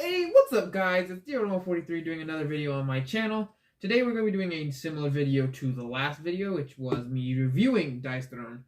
Hey, what's up guys? It's Zero43 doing another video on my channel. Today we're going to be doing a similar video to the last video, which was me reviewing Dice Throne.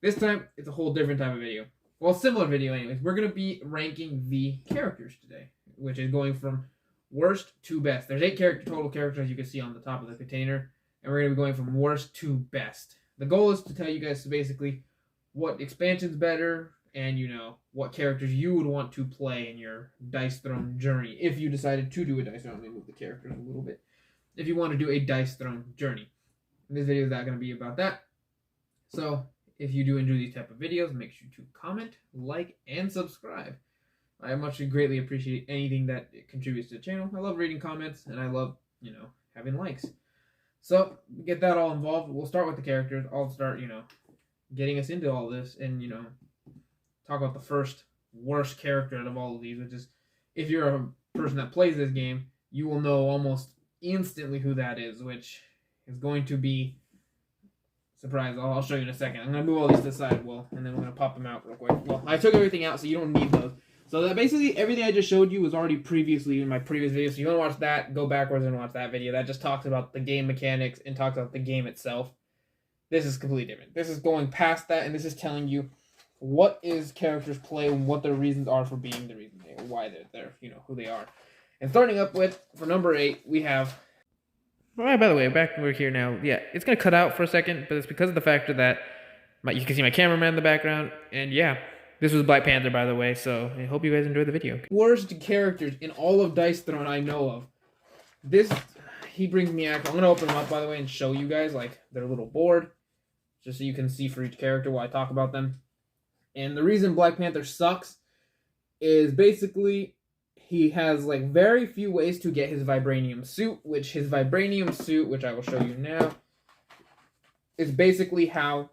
This time, it's a whole different type of video. Well, similar video anyways. We're going to be ranking the characters today, which is going from worst to best. There's 8 total characters you can see on the top of the container, and we're going to be going from worst to best. The goal is to tell you guys basically what expansion's better, and what characters you would want to play in your Dice Throne journey if you decided to do a Dice Throne. Let me move the characters a little bit. If you want to do a Dice Throne journey. This video is not going to be about that. So if you do enjoy these type of videos, make sure to comment, like, and subscribe. I much greatly appreciate anything that contributes to the channel. I love reading comments, and I love, having likes. So get that all involved. We'll start with the characters. I'll start, getting us into all this, and talk about the first worst character out of all of these, which is, if you're a person that plays this game, you will know almost instantly who that is, which is going to be, surprise, I'll show you in a second. I'm going to move all these to the side, and then we're going to pop them out real quick. Well, I took everything out, so you don't need those. So that basically everything I just showed you was already previously in my previous video, so you want to watch that, go backwards and watch that video. That just talks about the game mechanics and talks about the game itself. This is completely different. This is going past that, and this is telling you what is characters play and what their reasons are for being the reason they are, why they're there, who they are. And starting up with, for number 8, we have... Alright, by the way, back over here now. Yeah, it's going to cut out for a second, but it's because of the factor that you can see my cameraman in the background. And yeah, this was Black Panther, by the way, so I hope you guys enjoyed the video. Worst characters in all of Dice Throne I know of. He brings me out. I'm going to open them up, by the way, and show you guys, their little board, just so you can see for each character while I talk about them. And the reason Black Panther sucks is basically he has very few ways to get his vibranium suit, which I will show you now, is basically how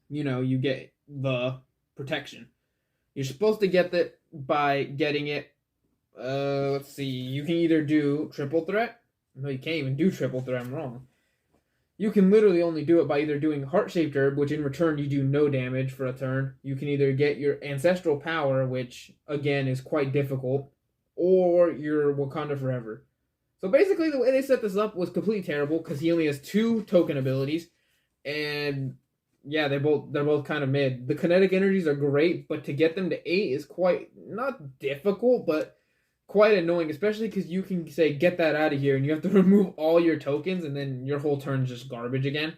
you get the protection. You're supposed to get that by getting it. Let's see. You can either do triple threat. No, you can't even do triple threat. I'm wrong. You can literally only do it by either doing Heart-Shaped Herb, which in return you do no damage for a turn. You can either get your Ancestral Power, which, again, is quite difficult, or your Wakanda Forever. So basically, the way they set this up was completely terrible, because he only has 2 token abilities, and yeah, they're both kind of mid. The kinetic energies are great, but to get them to 8 is quite, not difficult, but quite annoying, especially because you can say, get that out of here, and you have to remove all your tokens, and then your whole turn is just garbage again.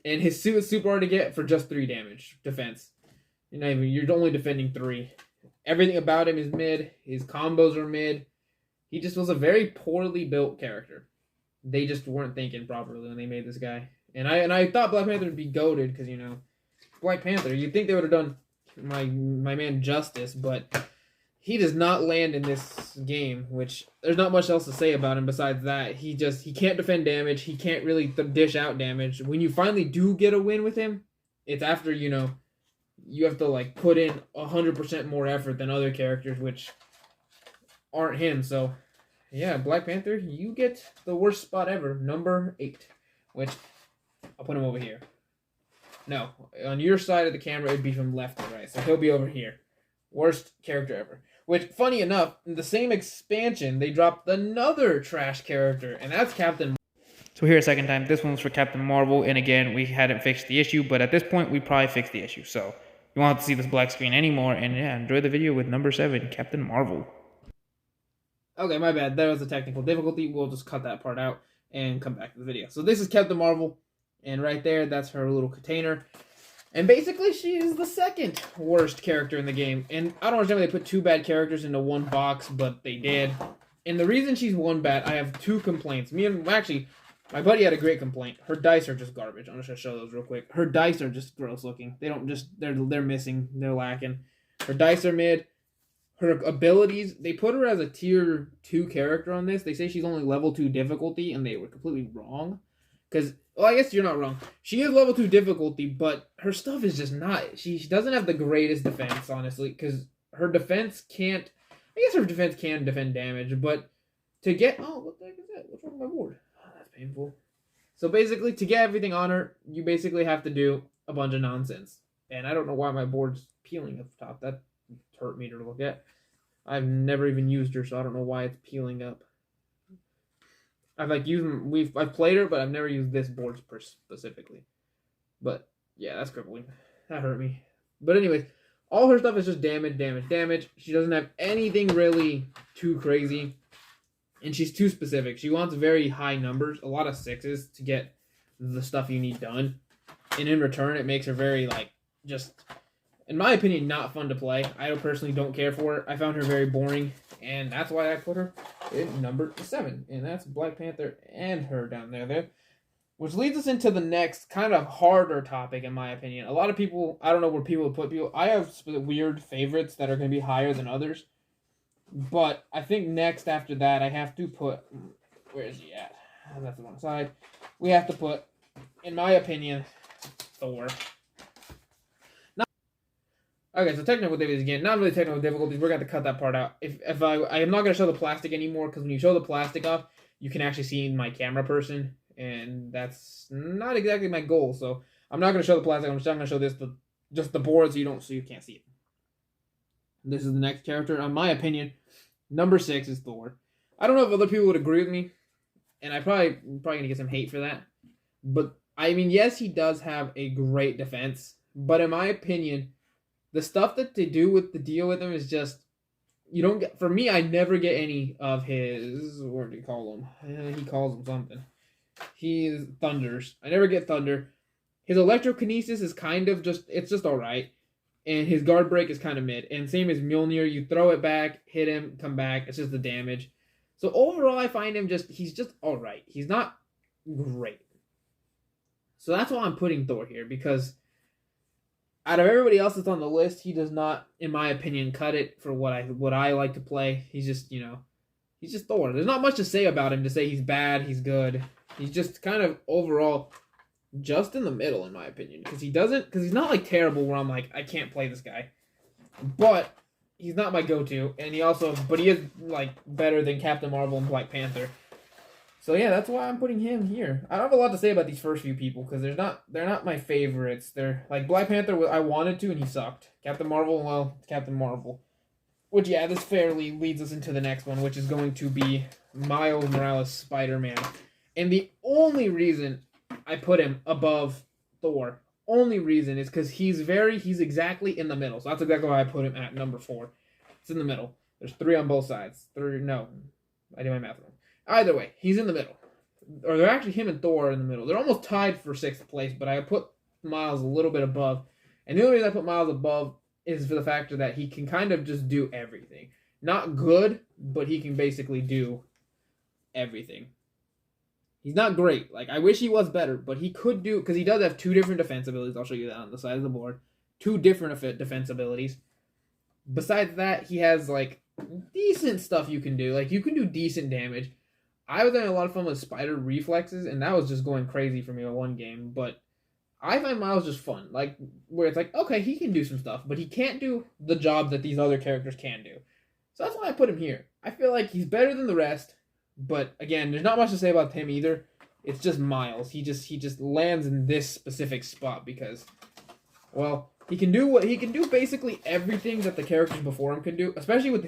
And his suit is super hard to get for just 3 damage defense. You're only defending 3. Everything about him is mid. His combos are mid. He just was a very poorly built character. They just weren't thinking properly when they made this guy. And I thought Black Panther would be goated, because, Black Panther, you'd think they would have done my man justice, but he does not land in this game, which there's not much else to say about him besides that. He can't defend damage. He can't really dish out damage. When you finally do get a win with him, it's after, you have to, put in 100% more effort than other characters, which aren't him. So, yeah, Black Panther, you get the worst spot ever, number 8, which I'll put him over here. No, on your side of the camera, it'd be from left to right, so he'll be over here. Worst character ever. Which, funny enough, in the same expansion, they dropped another trash character, and that's Captain Marvel. So here a second time, this one's for Captain Marvel, and again, we hadn't fixed the issue, but at this point, we probably fixed the issue, so you won't have to see this black screen anymore, and yeah, enjoy the video with number 7, Captain Marvel. Okay, my bad, that was a technical difficulty. We'll just cut that part out and come back to the video. So this is Captain Marvel, and right there, that's her little container. And basically, she is the second worst character in the game. And I don't understand why they put 2 bad characters into one box, but they did. And the reason she's 1 bad, I have 2 complaints. My buddy had a great complaint. Her dice are just garbage. I'm just going to show those real quick. Her dice are just gross looking. They're missing. They're lacking. Her dice are mid. Her abilities, they put her as a tier 2 character on this. They say she's only level 2 difficulty, and they were completely wrong. Because, well, I guess you're not wrong. She is level 2 difficulty, but her stuff is just not... She doesn't have the greatest defense, honestly, because her defense can't... I guess her defense can defend damage, but to get... Oh, what the heck is that? What's wrong with my board? Oh, that's painful. So basically, to get everything on her, you basically have to do a bunch of nonsense. And I don't know why my board's peeling up top. That hurt me to look at. I've never even used her, so I don't know why it's peeling up. I've played her, but I've never used this board specifically. But yeah, that's crippling. That hurt me. But anyways, all her stuff is just damage, damage, damage. She doesn't have anything really too crazy. And she's too specific. She wants very high numbers, a lot of 6s to get the stuff you need done. And in return, it makes her very, like, just, in my opinion, not fun to play. I personally don't care for her. I found her very boring. And that's why I put her in number 7. And that's Black Panther and her down there. Which leads us into the next kind of harder topic, in my opinion. A lot of people, I don't know where people put people. I have weird favorites that are going to be higher than others. But I think next after that, I have to put... Where is he at? That's the wrong side. We have to put, in my opinion, Thor. Okay, so technical difficulties again. Not really technical difficulties. We're going to cut that part out. If I am not going to show the plastic anymore, because when you show the plastic off, you can actually see my camera person. And that's not exactly my goal. So I'm not going to show the plastic. I'm just going to show just the board so you can't see it. This is the next character. In my opinion, number 6 is Thor. I don't know if other people would agree with me, and I probably gonna get some hate for that. But I mean, yes, he does have a great defense, but in my opinion, the stuff that they do with the deal with him is just you don't get. For me, I never get any of his. What do you call him? He calls him something. He's thunders. I never get thunder. His electrokinesis is kind of it's just all right. And his guard break is kind of mid. And same as Mjolnir, you throw it back, hit him, come back. It's just the damage. So overall, I find him he's just alright. He's not great. So that's why I'm putting Thor here. Because out of everybody else that's on the list, he does not, in my opinion, cut it for what I like to play. He's just, he's just Thor. There's not much to say about him to say he's bad, he's good. He's just kind of overall... just in the middle, in my opinion, because he's not like terrible where I'm like I can't play this guy, but he's not my go-to, and he is like better than Captain Marvel and Black Panther. So yeah, that's why I'm putting him here. I don't have a lot to say about these first few people because they're not my favorites. They're like Black Panther. I wanted to, and he sucked. Captain Marvel, well, Captain Marvel. Which yeah, this fairly leads us into the next one, which is going to be Miles Morales Spider-Man, and the only reason I put him above Thor. Only reason is because he's exactly in the middle. So that's exactly why I put him at number 4. It's in the middle. There's 3 on both sides. No, I did my math wrong. Either way, he's in the middle. Or they're actually him and Thor are in the middle. They're almost tied for 6th place, but I put Miles a little bit above. And the only reason I put Miles above is for the factor that he can kind of just do everything. Not good, but he can basically do everything. He's not great. Like, I wish he was better, but he could do... because he does have 2 different defense abilities. I'll show you that on the side of the board. 2 different defense abilities. Besides that, he has, like, decent stuff you can do. Like, you can do decent damage. I was having a lot of fun with spider reflexes, and that was just going crazy for me in one game. But I find Miles just fun. Like, where it's like, okay, he can do some stuff, but he can't do the job that these other characters can do. So that's why I put him here. I feel like he's better than the rest. But again, there's not much to say about him either. It's just Miles. He just lands in this specific spot because, well, he can do basically everything that the characters before him can do, especially with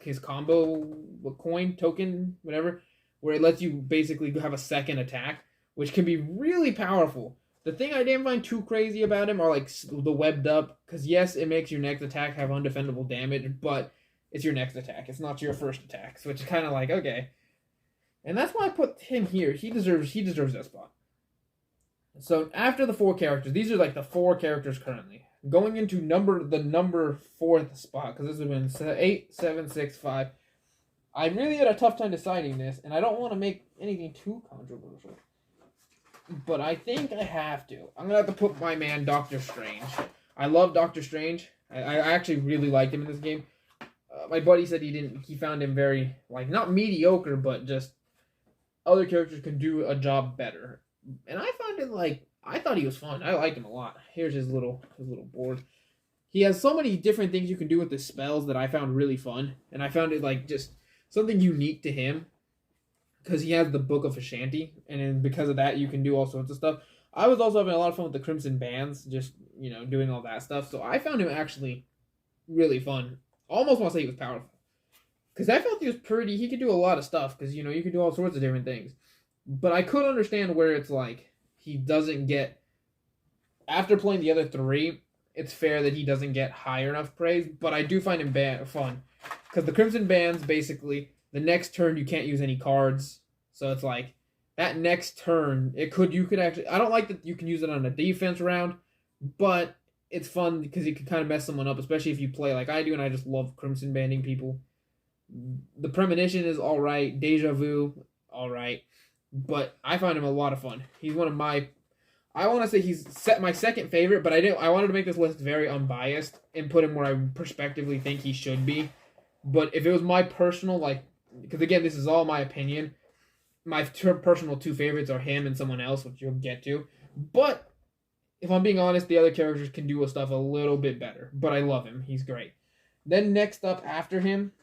his combo coin token, whatever, where it lets you basically have a second attack, which can be really powerful. The thing I didn't find too crazy about him are like the webbed up, because yes, it makes your next attack have undefendable damage, but it's your next attack. It's not your first attack, so it's kind of like okay. And that's why I put him here. He deserves that spot. So after the 4 characters, these are like the 4 characters currently. Going into the number 4th spot, because this would have been 8, 7, 6, 5. I really had a tough time deciding this, and I don't want to make anything too controversial. But I think I have to. I'm going to have to put my man Doctor Strange. I love Doctor Strange. I actually really liked him in this game. My buddy said he found him very, like, not mediocre, but just other characters could do a job better. And I found it I thought he was fun. I liked him a lot. Here's his little board. He has so many different things you can do with his spells that I found really fun. And I found it like just something unique to him. Because he has the Book of Ashanti. And then because of that, you can do all sorts of stuff. I was also having a lot of fun with the Crimson Bands. Just, doing all that stuff. So I found him actually really fun. Almost want to say he was powerful. Because I felt he was pretty. He could do a lot of stuff. Because you could do all sorts of different things. But I could understand where it's like he doesn't get. After playing the other three, it's fair that he doesn't get higher enough praise. But I do find him fun, because the Crimson Bands basically the next turn you can't use any cards. So it's like that next turn you could actually. I don't like that you can use it on a defense round, but it's fun because you can kind of mess someone up, especially if you play like I do, and I just love Crimson Banding people. The Premonition is all right. Deja Vu, all right. But I find him a lot of fun. He's one of my... I want to say he's my second favorite, but I wanted to make this list very unbiased and put him where I prospectively think he should be. But if it was my personal, because again, this is all my opinion, my personal two favorites are him and someone else, which you'll get to. But if I'm being honest, the other characters can do stuff a little bit better. But I love him. He's great. Then next up after him,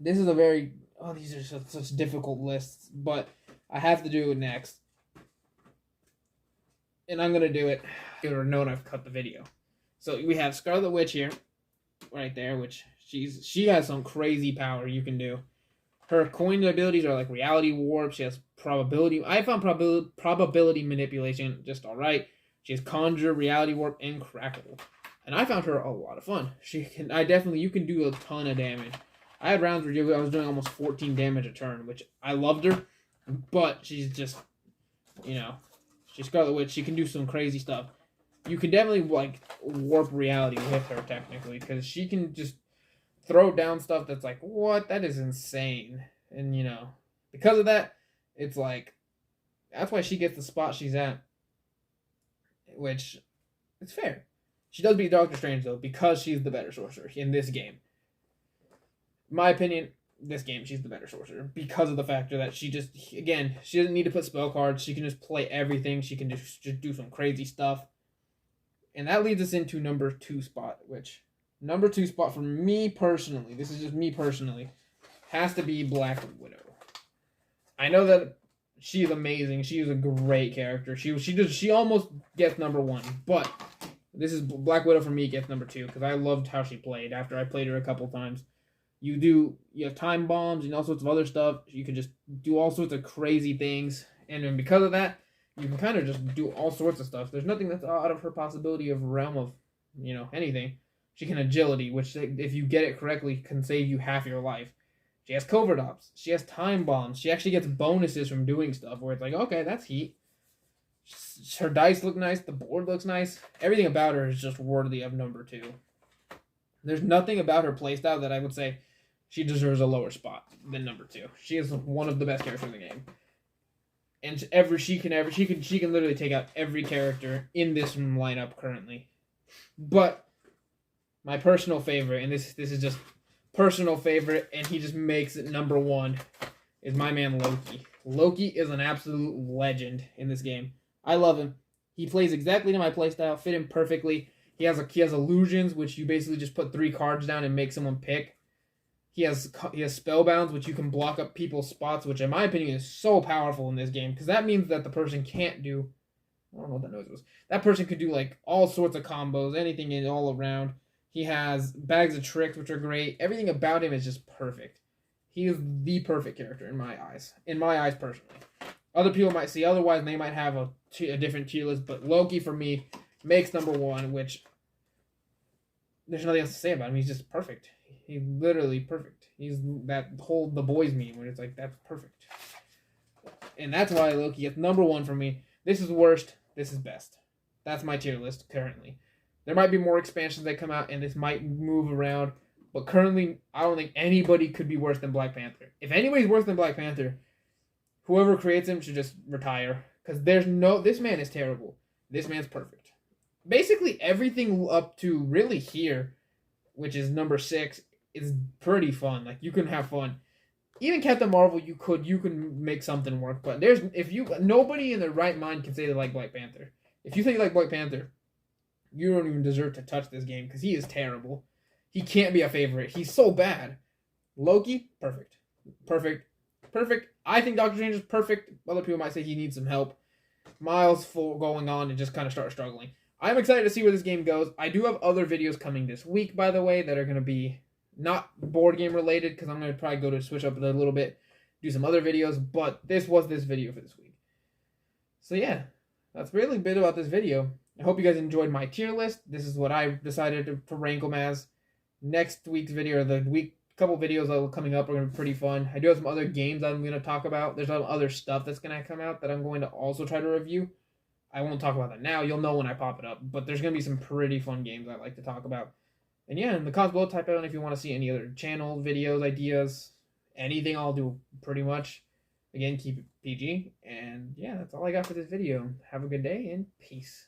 this is a very... Oh, these are such difficult lists, but I have to do it next. And I'm going to do it. You would know when I've cut the video. So we have Scarlet Witch here, right there, which she has some crazy power you can do. Her coin abilities are like reality warp. She has probability. I found probability manipulation just all right. She has conjure, reality warp, and crackle. And I found her a lot of fun. You can do a ton of damage. I had rounds where I was doing almost 14 damage a turn, which I loved her. But she's just, she's Scarlet Witch. She can do some crazy stuff. You can definitely, warp reality with her, technically, because she can just throw down stuff that's like, what? That is insane. And, because of that, it's like, that's why she gets the spot she's at, which, it's fair. She does beat Doctor Strange, though, because she's the better sorcerer in this game. In my opinion, this game, she's the better sorcerer because of the factor that she doesn't need to put spell cards. She can just play everything. She can just do some crazy stuff. And that leads us into number 2 spot, which number 2 spot for me personally, this is just me personally, has to be Black Widow. I know that she is amazing. She is a great character. She almost gets number 1, but this is Black Widow for me gets number 2 because I loved how she played after I played her a couple times. You have time bombs and all sorts of other stuff. You can just do all sorts of crazy things. And then because of that, you can kind of just do all sorts of stuff. There's nothing that's out of her possibility of realm of, anything. She can agility, which if you get it correctly, can save you half your life. She has covert ops. She has time bombs. She actually gets bonuses from doing stuff where it's like, okay, that's heat. Her dice look nice. The board looks nice. Everything about her is just worthy of number 2. There's nothing about her playstyle that I would say she deserves a lower spot than number 2. She is one of the best characters in the game. And she can literally take out every character in this lineup currently. But my personal favorite, and this is just personal favorite, and he just makes it number 1, is my man Loki. Loki is an absolute legend in this game. I love him. He plays exactly to my playstyle, fit him perfectly. He has illusions, which you basically just put 3 cards down and make someone pick. He has spellbounds, which you can block up people's spots, which in my opinion is so powerful in this game, because that means that the person can't do... I don't know what that noise was. That person could do all sorts of combos, anything in all around. He has bags of tricks, which are great. Everything about him is just perfect. He is the perfect character in my eyes. In my eyes, personally. Other people might see otherwise, and they might have a different tier list, but Loki, for me, makes number 1, which... There's nothing else to say about him. He's just perfect. He's literally perfect. He's that whole The Boys meme where it's like, that's perfect. And that's why Loki gets number 1 for me. This is worst. This is best. That's my tier list currently. There might be more expansions that come out, and this might move around. But currently, I don't think anybody could be worse than Black Panther. If anybody's worse than Black Panther, whoever creates him should just retire. Because this man is terrible. This man's perfect. Basically, everything up to really here, which is number 6, is pretty fun. You can have fun. Even Captain Marvel, you can make something work. But nobody in their right mind can say they like Black Panther. If you think you like Black Panther, you don't even deserve to touch this game because he is terrible. He can't be a favorite. He's so bad. Loki, perfect. Perfect. Perfect. I think Doctor Strange is perfect. Other people might say he needs some help. Miles going on and just kind of start struggling. I'm excited to see where this game goes. I do have other videos coming this week, by the way, that are going to be Not board game related, because I'm going to probably go to switch up a little bit, do some other videos, but this was this video for this week. So yeah, that's really a bit about this video. I hope you guys enjoyed my tier list. This is what I decided to rank them as. Next week's video, or the couple videos that are coming up, are going to be pretty fun. I do have some other games I'm going to talk about. There's some other stuff that's going to come out that I'm going to also try to review. I won't talk about that now. You'll know when I pop it up. But there's going to be some pretty fun games I like to talk about. And yeah, in the comments below, type out if you want to see any other channel videos, ideas, anything. I'll do pretty much. Again, keep it PG. And yeah, that's all I got for this video. Have a good day and peace.